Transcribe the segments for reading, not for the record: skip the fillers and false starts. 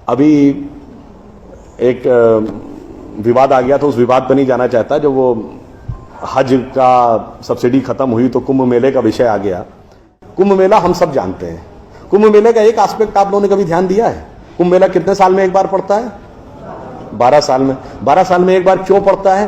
अभी एक विवाद आ गया था, उस विवाद पर नहीं जाना चाहता। जो वो हज का सब्सिडी खत्म हुई तो कुंभ मेले का विषय आ गया। कुंभ मेला हम सब जानते हैं। कुंभ मेले का एक एस्पेक्ट आप लोगों ने कभी ध्यान दिया है? कुंभ मेला कितने साल में एक बार पड़ता है? 12 साल में। 12 साल में एक बार क्यों पड़ता है?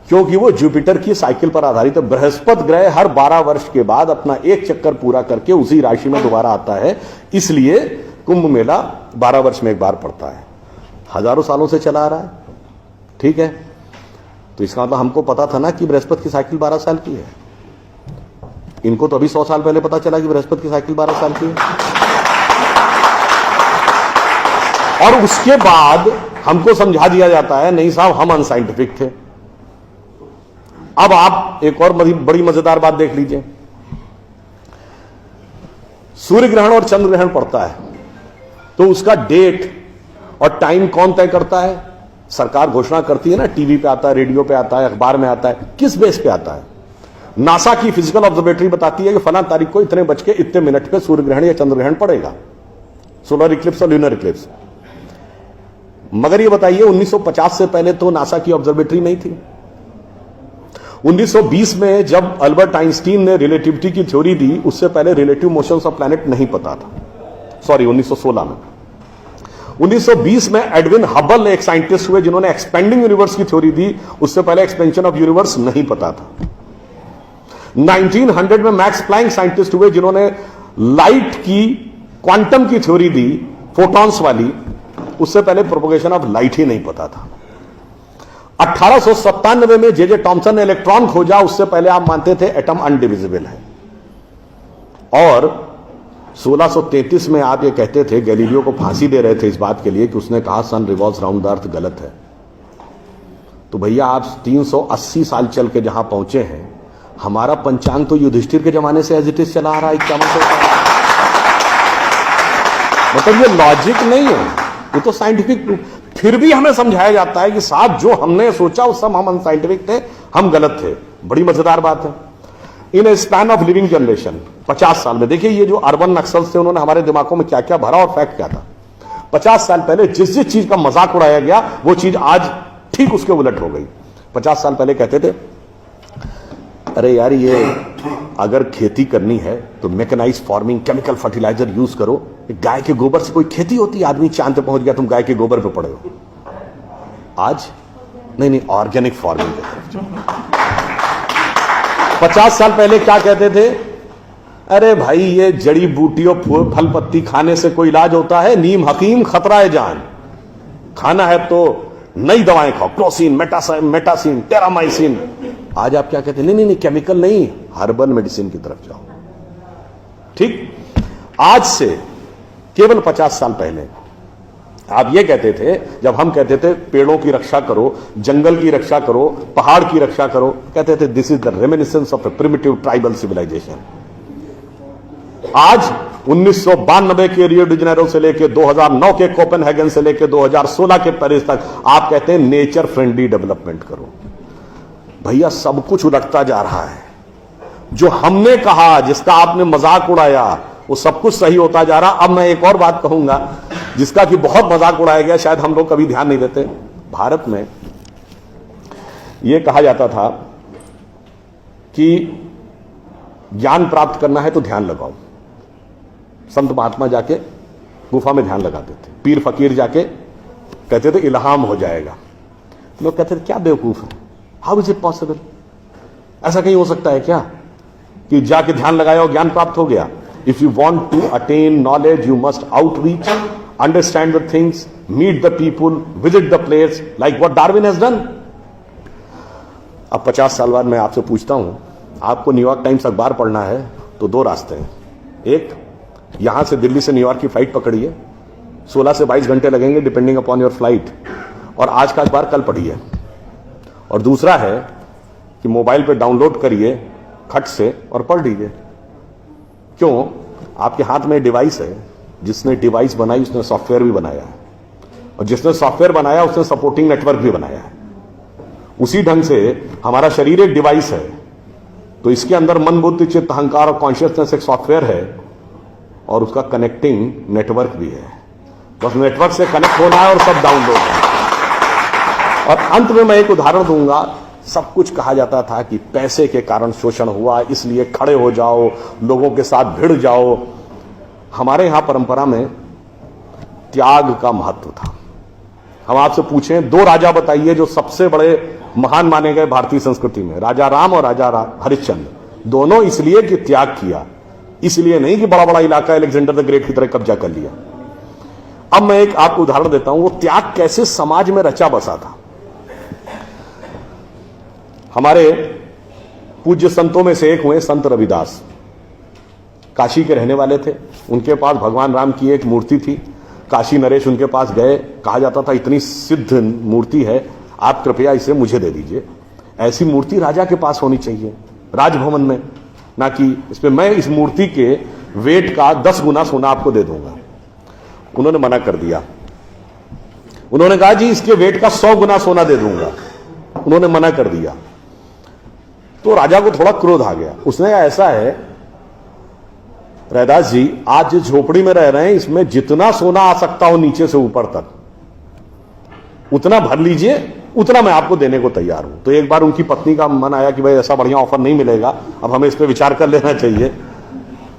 क्योंकि वो जुपिटर की साइकिल पर आधारित है। बृहस्पति ग्रह हर 12 वर्ष के बाद अपना एक चक्कर पूरा करके उसी राशि में दोबारा आता है, इसलिए कुंभ मेला 12 वर्ष में एक बार पड़ता है। हजारों सालों से चला आ रहा है, ठीक है। तो इसका मतलब हमको पता था ना कि बृहस्पति की साइकिल 12 साल की है। इनको तो अभी 100 साल पहले पता चला कि बृहस्पति की साइकिल 12 साल की है। और उसके बाद हमको समझा दिया जाता है नहीं साहब हम अनसाइंटिफिक थे। अब आप एक और बड़ी मजेदार बात देख लीजिए। सूर्य ग्रहण और चंद्र ग्रहण पड़ता है तो उसका डेट और टाइम कौन तय करता है? सरकार घोषणा करती है ना, टीवी पे आता है, रेडियो पे आता है, अखबार में आता है। किस बेस पे आता है? नासा की फिजिकल ऑब्जर्वेटरी बताती है कि फलां तारीख को इतने बज के इतने मिनट पे सूर्य ग्रहण या चंद्र ग्रहण पड़ेगा, सोलर इक्लिप्स और ल्यूनर इक्लिप्स। मगर ये बताइए 1950 से पहले तो नासा की ऑब्जर्वेटरी नहीं थी। 1920 में जब अल्बर्ट आइंस्टीन ने रिलेटिविटी की थ्योरी दी, उससे पहले रिलेटिव मोशंस ऑफ प्लैनेट नहीं पता था। सॉरी, 1916 में। 1920 में एडविन हबल एक साइंटिस्ट हुए जिन्होंने एक्सपेंडिंग यूनिवर्स की थ्योरी दी, उससे पहले एक्सपेंशन ऑफ यूनिवर्स नहीं पता था। 1900 में मैक्स प्लैंक साइंटिस्ट हुए जिन्होंने लाइट की क्वांटम की थ्योरी दी, फोटॉन्स वाली, उससे पहले प्रोपगेशन ऑफ लाइट ही नहीं पता था। 1897 में जे टॉमसन ने इलेक्ट्रॉन खोजा, उससे पहले आप मानते थे एटम अनडिविजिबल है। और 1633 में आप ये कहते थे, गैलीलियो को फांसी दे रहे थे इस बात के लिए कि उसने कहा सन रिवॉल्व्स राउंड द अर्थ गलत है। तो भैया आप 380 साल चल के जहां पहुंचे हैं, हमारा पंचांग तो युधिष्ठिर के जमाने से एज इट इज चला आ रहा है 5100 साल। मतलब ये लॉजिक नहीं है, ये तो साइंटिफिक। फिर भी हमें समझाया जाता है कि साहब जो हमने सोचा उस सब हम अनसाइंटिफिक थे, हम गलत थे। बड़ी मजेदार बात है। इन ए स्पैन ऑफ लिविंग जनरेशन 50 साल में, देखिए ये जो अर्बन नक्सल्स थे उन्होंने हमारे दिमागों में क्या क्या भरा और फैक्ट क्या था। 50 साल पहले जिस जिस चीज का मजाक उड़ाया गया वो चीज आज ठीक उसके उलट हो गई। 50 साल पहले कहते थे अरे यार ये अगर खेती करनी है तो mechanised farming, chemical fertiliser use करो। गाय के गोबर से कोई खेती होती? आदमी चांद पे पहुंच गया, तुम गाय के गोबर पे पड़े हो। आज नहीं, ऑर्गेनिक फार्मिंग की तरफ। 50 साल पहले क्या कहते थे? अरे भाई ये जड़ी बूटियों फल पत्ती खाने से कोई इलाज होता है? नीम हकीम खतरा है जान। खाना है तो नई दवाएं खाओ, क्रोसिन, मेटासिन, टेरामाइसिन। आज आप क्या कहते हैं? नहीं, केमिकल नहीं, हर्बल मेडिसिन की तरफ जाओ। ठीक, आज से केवल 50 साल पहले आप ये कहते थे, जब हम कहते थे पेड़ों की रक्षा करो, जंगल की रक्षा करो, पहाड़ की रक्षा करो, कहते थे this is the reminiscence of a primitive tribal civilisation. आज 1992 के रियो डी जेनेरो से लेकर 2009 के कोपेनहेगन से लेकर 2016 के पेरिस तक आप कहते हैं नेचर फ्रेंडली डेवलपमेंट करो। भैया सब कुछ उलटता जा रहा है। जो हमने कहा, जिसका आपने मजाक उड़ाया, वो सब कुछ सही होता जा रहा। अब मैं एक और बात कहूंगा जिसका कि बहुत मजाक उड़ाया गया, शायद हम लोग कभी ध्यान नहीं देते। भारत में यह कहा जाता था कि ज्ञान प्राप्त करना है तो ध्यान लगाओ। संत महात्मा जाके गुफा में ध्यान लगाते थे, पीर फकीर जाके कहते थे इल्हाम हो जाएगा। लोग कहते थे क्या बेवकूफ है, हाउ इज इट पॉसिबल? ऐसा कहीं हो सकता है क्या कि जाके ध्यान लगाया और ज्ञान प्राप्त हो गया? If you want to attain knowledge you must outreach, understand the things, meet the people, visit the place, like what Darwin has done. अब 50 साल बाद मैं आपसे पूछता हूं, आपको न्यूयॉर्क टाइम्स अखबार पढ़ना है तो 2 रास्ते हैं। एक, यहां से दिल्ली से न्यूयॉर्क की फ्लाइट पकड़िए, 16 से 22 घंटे लगेंगे डिपेंडिंग अपॉन योर फ्लाइट, और आज का अखबार कल पढ़िए। और दूसरा है कि मोबाइल पे डाउनलोड करिए खट से और पढ़ लीजिए। क्यों? आपके हाथ में डिवाइस है, जिसने डिवाइस बनाई उसने सॉफ्टवेयर भी बनाया है, और जिसने सॉफ्टवेयर बनाया उसने सपोर्टिंग नेटवर्क भी बनाया है। उसी ढंग से हमारा शरीर एक डिवाइस है, तो इसके अंदर मन, बुद्धि, चित्त, अहंकार और कॉन्शियसनेस एक सॉफ्टवेयर है, और उसका कनेक्टिंग नेटवर्क भी है। बस नेटवर्क से कनेक्ट होना है और सब डाउनलोड है। और अंत में मैं एक उदाहरण दूंगा। सब कुछ कहा जाता था कि पैसे के कारण शोषण हुआ, इसलिए खड़े हो जाओ, लोगों के साथ भिड़ जाओ। हमारे यहां परंपरा में त्याग का महत्व था। हम आपसे पूछें, दो राजा बताइए जो सबसे बड़े महान माने गए भारतीय संस्कृति में, राजा राम और राजा हरिश्चंद्र। दोनों इसलिए कि त्याग किया, इसलिए नहीं कि बड़ा बड़ा इलाका अलेक्जेंडर द ग्रेट की तरह कब्जा कर लिया। अब मैं एक आपको उदाहरण देता हूं, वो त्याग कैसे समाज में रचा बसा था। हमारे पूज्य संतों में से एक हुए संत रविदास, काशी के रहने वाले थे। उनके पास भगवान राम की एक मूर्ति थी। काशी नरेश उनके पास गए, कहा जाता था इतनी सिद्ध मूर्ति है, आप कृपया इसे मुझे दे दीजिए। ऐसी मूर्ति राजा के पास होनी चाहिए राजभवन में, ना कि इसमें मैं इस मूर्ति के वेट का 10 गुना सोना आपको दे दूंगा। उन्होंने मना कर दिया। उन्होंने कहा जी इसके वेट का 100 गुना सोना दे दूंगा। उन्होंने मना कर दिया। तो राजा को थोड़ा क्रोध आ गया। उसने कहा ऐसा है रैदास जी, आज जिस झोपड़ी में रह रहे हैं इसमें जितना सोना आ सकता हो नीचे से ऊपर तक उतना भर लीजिए, उतना मैं आपको देने को तैयार हूं। तो एक बार उनकी पत्नी का मन आया कि भाई ऐसा बढ़िया ऑफर नहीं मिलेगा, अब हमें इस पर विचार कर लेना चाहिए।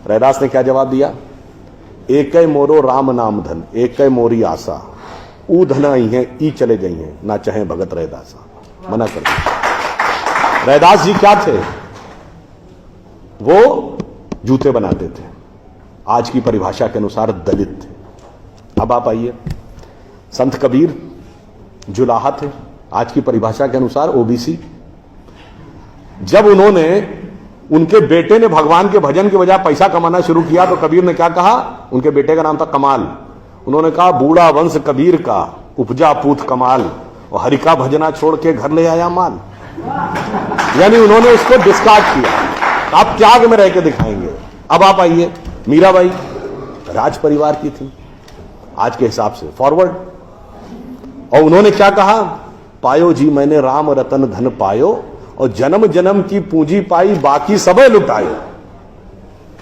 रैदास ने क्या जवाब दिया? एक मोरो राम नाम धन, एक मोरी आशा, ऊ धन आई है ई चले गई हैं, ना चाहे भगत रैदासा। मना कर दिया। रैदास जी क्या थे? वो जूते बनाते थे, आज की परिभाषा के अनुसार दलित थे। अब आप आइए, संत कबीर जुलाहा थे, आज की परिभाषा के अनुसार ओबीसी। जब उन्होंने उनके बेटे ने भगवान के भजन के बजाय पैसा कमाना शुरू किया तो कबीर ने क्या कहा? उनके बेटे का नाम था कमाल। उन्होंने कहा बूढ़ा वंश कबीर का उपजा पूत कमाल, और हरि का भजना छोड़ के घर ले आया माल। यानी उन्होंने उसको डिस्कार्ड किया। आप त्याग में रह के दिखाएंगे। अब आप आइए, मीराबाई राज परिवार की थी आज के हिसाब से, फॉरवर्ड। और उन्होंने क्या कहा? पायो जी मैंने राम रतन धन पायो, और जन्म जन्म की पूंजी पाई बाकी सबे लुटायो।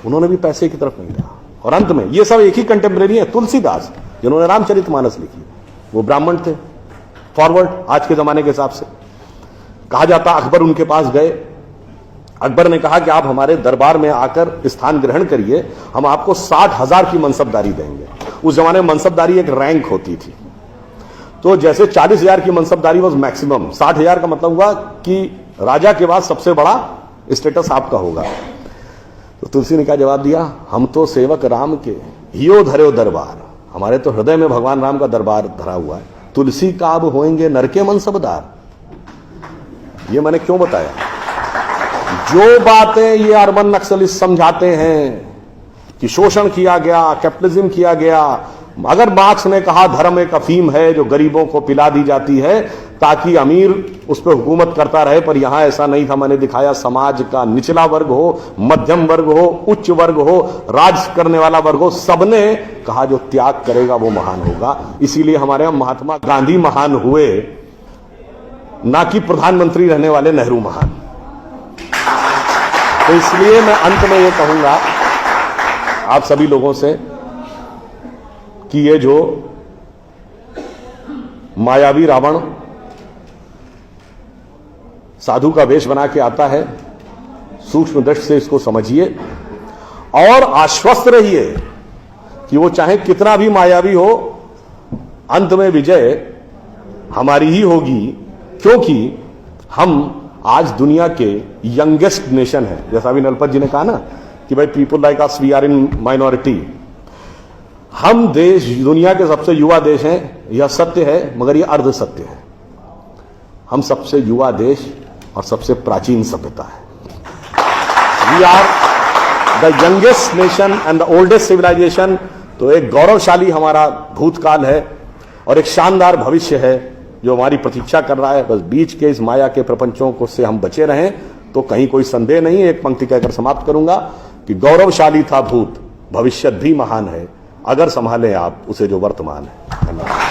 उन्होंने भी पैसे की तरफ नहीं देखा। और अंत में ये सब एक ही कंटेम्परेरी है, तुलसीदास जिन्होंने रामचरितमानस लिखी, वो ब्राह्मण थे, फॉरवर्ड आज के जमाने के हिसाब से। कहा जाता अकबर उनके पास गए। अकबर ने कहा कि आप हमारे दरबार में आकर स्थान ग्रहण करिए, हम आपको 60,000 की मनसबदारी देंगे। उस जमाने में मनसबदारी एक रैंक होती थी। तो जैसे 40,000 की मनसबदारी वॉज मैक्सिमम, 60,000 का मतलब हुआ कि राजा के बाद सबसे बड़ा स्टेटस आपका होगा। तो तुलसी ने क्या जवाब दिया? हम तो सेवक राम के हियो धरो दरबार, हमारे तो हृदय में भगवान राम का दरबार धरा हुआ है। तुलसी का अब होएंगे नर के मनसबदार। ये मैंने क्यों बताया? जो बातें ये अर्बन नक्सलिस्ट समझाते हैं कि शोषण किया गया, कैपिटलिज्म किया गया, अगर मार्क्स ने कहा धर्म एक अफीम है जो गरीबों को पिला दी जाती है ताकि अमीर उस पर हुकूमत करता रहे, पर यहां ऐसा नहीं था। मैंने दिखाया समाज का निचला वर्ग हो, मध्यम वर्ग हो, उच्च वर्ग हो, राज करने वाला वर्ग हो, सबने कहा जो त्याग करेगा वो महान होगा। इसीलिए हमारे यहां महात्मा गांधी महान हुए, ना कि प्रधानमंत्री रहने वाले नेहरू महान। तो इसलिए मैं अंत में ये कहूंगा आप सभी लोगों से कि ये जो मायावी रावण साधु का वेश बना के आता है, सूक्ष्म दृष्टि से इसको समझिए और आश्वस्त रहिए कि वो चाहे कितना भी मायावी हो, अंत में विजय हमारी ही होगी, क्योंकि हम आज दुनिया के यंगेस्ट नेशन है। जैसा अभी नलपत जी ने कहा ना कि भाई people like us we are in minority. हम देश दुनिया के सबसे युवा देश हैं, यह सत्य है, मगर यह अर्ध सत्य है। हम सबसे युवा देश और सबसे प्राचीन सभ्यता है। We are the youngest nation and the oldest civilisation. तो एक गौरवशाली हमारा भूतकाल है और एक शानदार भविष्य है जो हमारी प्रतीक्षा कर रहा है। बस बीच के इस माया के प्रपंचों को से हम बचे रहें तो कहीं कोई संदेह नहीं। एक पंक्ति कहकर समाप्त करूंगा कि गौरवशाली था भूत, भविष्य भी महान है, अगर संभालें आप उसे जो वर्तमान है। धन्यवाद।